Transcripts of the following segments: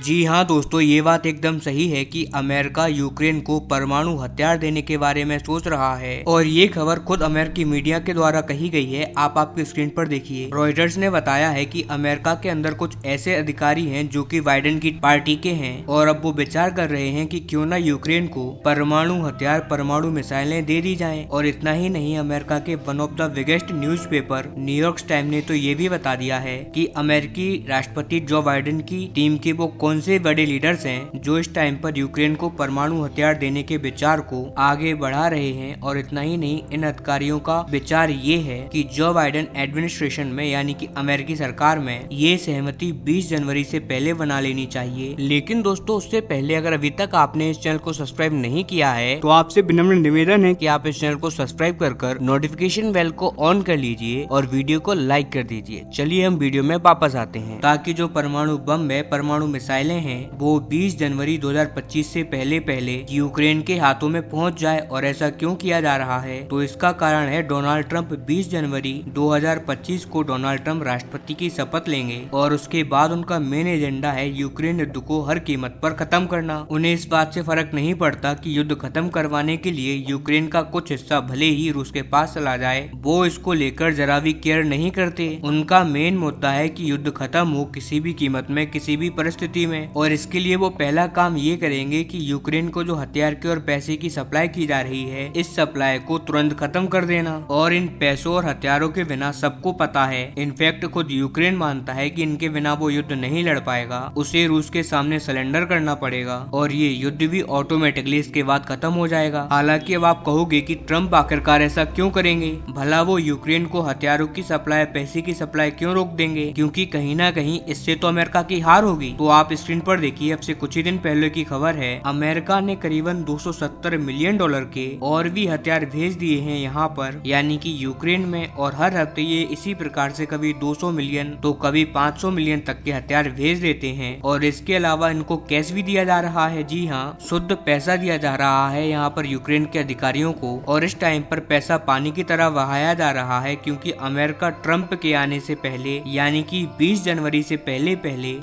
जी हाँ दोस्तों, ये बात एकदम सही है कि अमेरिका यूक्रेन को परमाणु हथियार देने के बारे में सोच रहा है और ये खबर खुद अमेरिकी मीडिया के द्वारा कही गई है। आप आपकी स्क्रीन पर देखिए। रॉयटर्स ने बताया है कि अमेरिका के अंदर कुछ ऐसे अधिकारी हैं जो कि बाइडेन की पार्टी के हैं और अब वो विचार कर रहे हैं कि क्यों ना यूक्रेन को परमाणु हथियार, परमाणु मिसाइलें दे दी जाएं। और इतना ही नहीं, अमेरिका के one of the biggest newspaper New York times ने तो ये भी बता दिया है कि अमेरिकी राष्ट्रपति जो बाइडेन की टीम के वो कौन से बड़े लीडर्स हैं जो इस टाइम पर यूक्रेन को परमाणु हथियार देने के विचार को आगे बढ़ा रहे हैं। और इतना ही नहीं, इन अधिकारियों का विचार ये है कि जो बाइडेन एडमिनिस्ट्रेशन में यानी कि अमेरिकी सरकार में ये सहमति 20 जनवरी से पहले बना लेनी चाहिए। लेकिन दोस्तों, उससे पहले अगर अभी तक आपने इस चैनल को सब्सक्राइब नहीं किया है तो आपसे विनम्र निवेदन है कि आप इस चैनल को सब्सक्राइब कर नोटिफिकेशन बेल को ऑन कर लीजिए और वीडियो को लाइक कर दीजिए। चलिए हम वीडियो में वापस आते हैं, ताकि जो परमाणु बम है, परमाणु मिसाइलें हैं, वो 20 जनवरी 2025 से पहले यूक्रेन के हाथों में पहुंच जाए। और ऐसा क्यों किया जा रहा है? तो इसका कारण है डोनाल्ड ट्रंप 20 जनवरी 2025 को डोनाल्ड ट्रंप राष्ट्रपति की शपथ लेंगे और उसके बाद उनका मेन एजेंडा है यूक्रेन युद्ध को हर कीमत पर खत्म करना। उन्हें इस बात से फर्क नहीं पड़ता कि युद्ध खत्म करवाने के लिए यूक्रेन का कुछ हिस्सा भले ही रूस के पास चला जाए, वो इसको लेकर जरा भी केयर नहीं करते। उनका मेन मुद्दा है कि युद्ध खत्म हो किसी भी कीमत में, किसी भी परिस्थिति में। और इसके लिए वो पहला काम ये करेंगे कि यूक्रेन को जो हथियार के और पैसे की सप्लाई की जा रही है, इस सप्लाई को तुरंत खत्म कर देना। और इन पैसों और हथियारों के बिना सबको पता है, इनफैक्ट खुद यूक्रेन मानता है कि इनके बिना वो युद्ध नहीं लड़ पाएगा, उसे रूस के सामने सरेंडर करना पड़ेगा और ये युद्ध भी ऑटोमेटिकली इसके बाद खत्म हो जाएगा। हालांकि अब आप कहोगे कि ट्रम्प आखिरकार ऐसा क्यों करेंगे? भला वो यूक्रेन को हथियारों की सप्लाई, पैसे की सप्लाई क्यों रोक देंगे? क्योंकि कहीं ना कहीं इससे तो अमेरिका की हार होगी। तो आप स्क्रीन पर देखिए, अब से कुछ ही दिन पहले की खबर है, अमेरिका ने करीबन 270 मिलियन डॉलर के और भी हथियार भेज दिए हैं यहाँ पर, यानी कि यूक्रेन में। और हर हफ्ते ये इसी प्रकार से कभी 200 मिलियन तो कभी 500 मिलियन तक के हथियार भेज देते हैं। और इसके अलावा इनको कैश भी दिया जा रहा है। जी हाँ, शुद्ध पैसा दिया जा रहा है यहाँ पर यूक्रेन के अधिकारियों को। और इस टाइम पर पैसा पानी की तरह बहाया जा रहा है, क्योंकि अमेरिका ट्रंप के आने से पहले यानी कि 20 जनवरी से पहले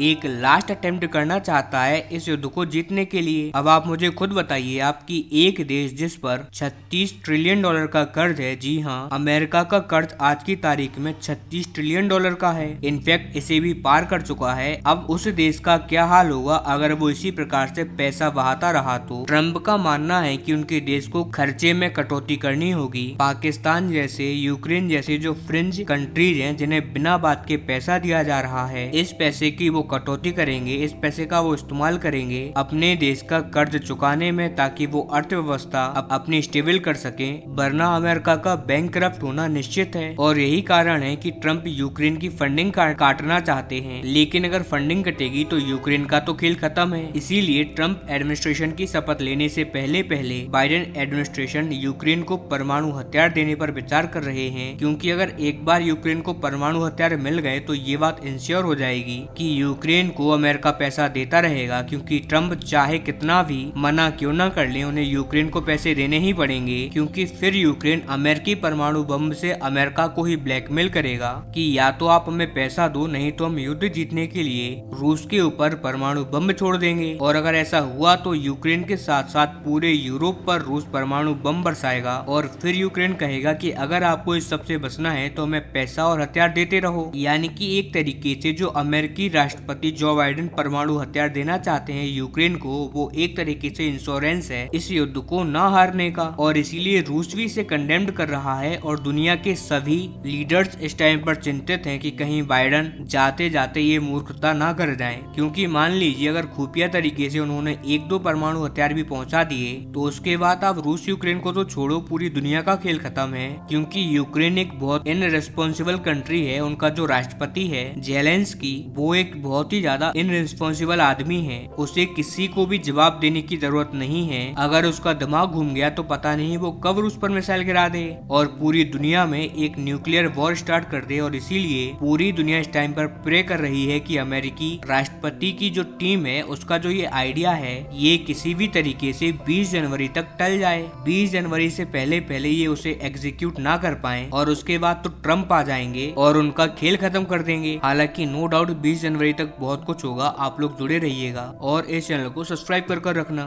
एक लास्ट अटेम्प्ट करना चाहता है इस युद्ध को जीतने के लिए। अब आप मुझे खुद बताइए, आपकी एक देश जिस पर 36 ट्रिलियन डॉलर का कर्ज है, जी हाँ, अमेरिका का कर्ज आज की तारीख में 36 ट्रिलियन डॉलर का है। इनफैक्ट इसे भी पार कर चुका है। अब उस देश का क्या हाल होगा अगर वो इसी प्रकार से पैसा बहाता रहा? तो ट्रंप का मानना है कि उनके देश को खर्चे में कटौती करनी होगी। पाकिस्तान जैसे, यूक्रेन जैसे जो फ्रिंज कंट्रीज हैं, जिन्हें बिना बात के पैसा दिया जा रहा है, इस पैसे की वो कटौती करेंगे, इस पैसे का वो इस्तेमाल करेंगे अपने देश का कर्ज चुकाने में, ताकि वो अर्थव्यवस्था अपनी स्टेबल कर सके। वरना अमेरिका का बैंकरप्ट होना निश्चित है। और यही कारण है कि ट्रंप यूक्रेन की फंडिंग काटना चाहते हैं। लेकिन अगर फंडिंग कटेगी तो यूक्रेन का तो खेल खत्म है। इसीलिए ट्रंप एडमिनिस्ट्रेशन की शपथ लेने से पहले बाइडेन एडमिनिस्ट्रेशन यूक्रेन को परमाणु हथियार देने पर विचार कर रहे हैं। क्योंकि अगर एक बार यूक्रेन को परमाणु हथियार मिल गए तो ये बात इंश्योर हो जाएगी कि यूक्रेन को अमेरिका पैसा देता रहेगा। क्योंकि ट्रंप चाहे कितना भी मना क्यों ना कर ले, उन्हें यूक्रेन को पैसे देने ही पड़ेंगे। क्योंकि फिर यूक्रेन अमेरिकी परमाणु बम से अमेरिका को ही ब्लैकमेल करेगा कि या तो आप हमें पैसा दो, नहीं तो हम युद्ध जीतने के लिए रूस के ऊपर परमाणु बम छोड़ देंगे। और अगर ऐसा हुआ तो यूक्रेन के साथ साथ पूरे यूरोप पर रूस परमाणु बम बरसाएगा। और फिर यूक्रेन कहेगा कि अगर आपको इस सबसे बचना है तो हमें पैसा और हथियार देते रहो। यानी कि एक तरीके से जो अमेरिकी राष्ट्रपति जो बाइडेन परमाणु हथियार देना चाहते हैं यूक्रेन को, वो एक तरीके से इंश्योरेंस है इस युद्ध को ना हारने का। और इसीलिए रूस भी इसे कंडेम्ड कर रहा है। और दुनिया के सभी लीडर्स इस टाइम पर चिंतित हैं कि कहीं बाइडेन जाते जाते ये मूर्खता ना कर जाएं। क्योंकि मान लीजिए अगर खुफिया तरीके से उन्होंने 1-2 परमाणु हथियार भी पहुंचा दिए तो उसके बाद आप रूस यूक्रेन को तो छोड़ो, पूरी दुनिया का खेल खत्म है। क्योंकि यूक्रेन एक बहुत इनरिस्पॉन्सिबल कंट्री है। उनका जो राष्ट्रपति है जेलेंस्की, वो एक बहुत ही ज्यादा इनरिस्पॉन्सिबल आदमी है। उसे किसी को भी जवाब देने की जरूरत नहीं है। अगर उसका दिमाग घूम गया तो पता नहीं वो कब रूस पर मिसाइल गिरा दे और पूरी दुनिया में एक न्यूक्लियर वॉर स्टार्ट कर दे। और इसीलिए पूरी दुनिया इस टाइम पर प्रे कर रही है कि अमेरिकी राष्ट्रपति की जो टीम है, उसका जो ये आइडिया है, ये किसी भी तरीके से 20 जनवरी तक टल जाए। 20 जनवरी से पहले ये उसे एग्जीक्यूट ना कर पाए और उसके बाद तो ट्रंप आ जाएंगे और उनका खेल खत्म कर देंगे। हालांकि नो डाउट 20 जनवरी तक बहुत कुछ होगा। आप लोग जुड़े रहिएगा और इस चैनल को सब्सक्राइब कर रखना।